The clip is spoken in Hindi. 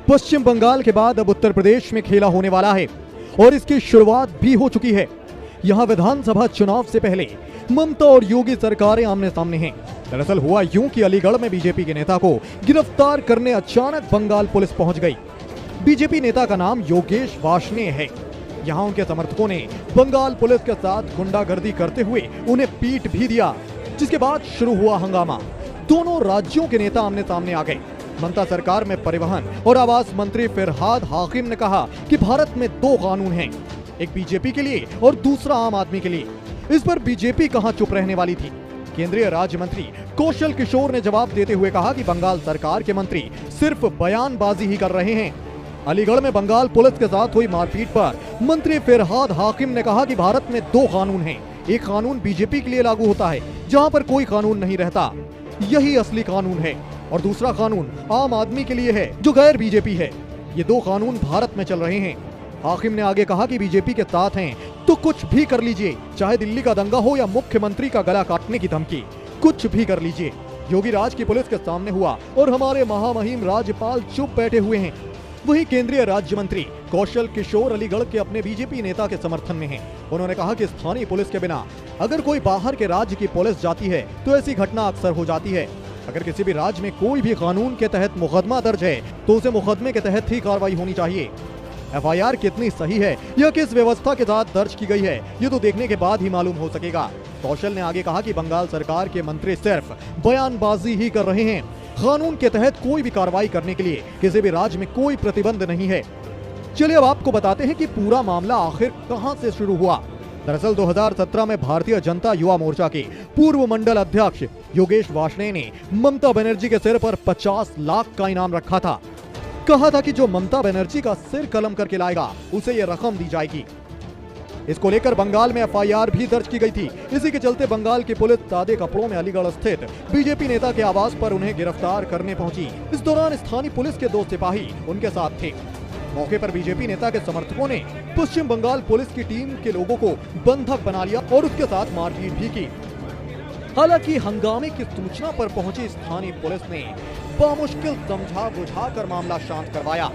पश्चिम बंगाल के बाद अब उत्तर प्रदेश में खेला होने वाला है और इसकी शुरुआत भी हो चुकी है। यहां विधानसभा चुनाव से पहले ममता और योगी सरकारें आमने सामने हैं। दरअसल हुआ यूं कि अलीगढ़ में बीजेपी के नेता को गिरफ्तार करने अचानक बंगाल पुलिस पहुंच गई। बीजेपी नेता का नाम योगेश वार्ष्णेय है। यहां उनके समर्थकों ने बंगाल पुलिस के साथ गुंडागर्दी करते हुए उन्हें पीट भी दिया, जिसके बाद शुरू हुआ हंगामा। दोनों राज्यों के नेता आमने सामने आ गए। ममता सरकार में परिवहन और आवास मंत्री फिरहाद हाकिम ने कहा कि भारत में दो कानून हैं, एक बीजेपी के लिए और दूसरा आम आदमी के लिए। इस पर बीजेपी कहां चुप रहने वाली थी। केंद्रीय राज्य मंत्री कौशल किशोर ने जवाब देते हुए कहा कि बंगाल सरकार के मंत्री सिर्फ बयानबाजी ही कर रहे हैं। अलीगढ़ में बंगाल पुलिस के साथ हुई मारपीट पर मंत्री फिरहाद हाकिम ने कहा कि भारत में दो कानून हैं, एक कानून बीजेपी के लिए लागू होता है जहां पर कोई कानून नहीं रहता, यही असली कानून है, और दूसरा कानून आम आदमी के लिए है जो गैर बीजेपी है। ये दो कानून भारत में चल रहे हैं। हाकिम ने आगे कहा कि बीजेपी के साथ हैं तो कुछ भी कर लीजिए, चाहे दिल्ली का दंगा हो या मुख्यमंत्री का गला काटने की धमकी, कुछ भी कर लीजिए। योगी राज की पुलिस के सामने हुआ और हमारे महामहिम राज्यपाल चुप बैठे हुए हैं। वहीं केंद्रीय राज्य मंत्री कौशल किशोर अलीगढ़ के अपने बीजेपी नेता के समर्थन में हैं। उन्होंने कहा कि स्थानीय पुलिस के बिना अगर कोई बाहर के राज्य की पुलिस जाती है तो ऐसी घटना अक्सर हो जाती है। अगर किसी भी राज्य में कोई भी कानून के तहत मुकदमा दर्ज है तो उसे मुकदमे के तहत ही कार्रवाई होनी चाहिए। एफआईआर कितनी सही है या किस व्यवस्था के साथ दर्ज की गई है, ये तो देखने के बाद ही मालूम हो सकेगा। कौशल ने आगे कहा कि बंगाल सरकार के मंत्री सिर्फ बयानबाजी ही कर रहे हैं। कानून के तहत कोई भी कार्रवाई करने के लिए किसी भी राज्य में कोई प्रतिबंध नहीं है। चलिए अब आपको बताते हैं कि पूरा मामला आखिर कहां से शुरू हुआ। दरअसल 2017 में भारतीय जनता युवा मोर्चा के पूर्व मंडल अध्यक्ष योगेश वार्ष्णेय ने ममता बनर्जी के सिर पर 50 लाख का इनाम रखा था। कहा था कि जो ममता बनर्जी का सिर कलम करके लाएगा उसे ये रकम दी जाएगी। इसको लेकर बंगाल में एफआईआर भी दर्ज की गई थी। इसी के चलते बंगाल की पुलिस सादे कपड़ों में अलीगढ़ स्थित बीजेपी नेता के आवास पर उन्हें गिरफ्तार करने पहुंची। इस दौरान स्थानीय पुलिस के 2 सिपाही उनके साथ थे। मौके पर बीजेपी नेता के समर्थकों ने पश्चिम बंगाल पुलिस की टीम के लोगों को बंधक बना लिया और उसके साथ मारपीट भी की। हालांकि हंगामे की सूचना पर पहुंची स्थानीय पुलिस ने बामुश्किल समझा बुझा कर मामला शांत करवाया।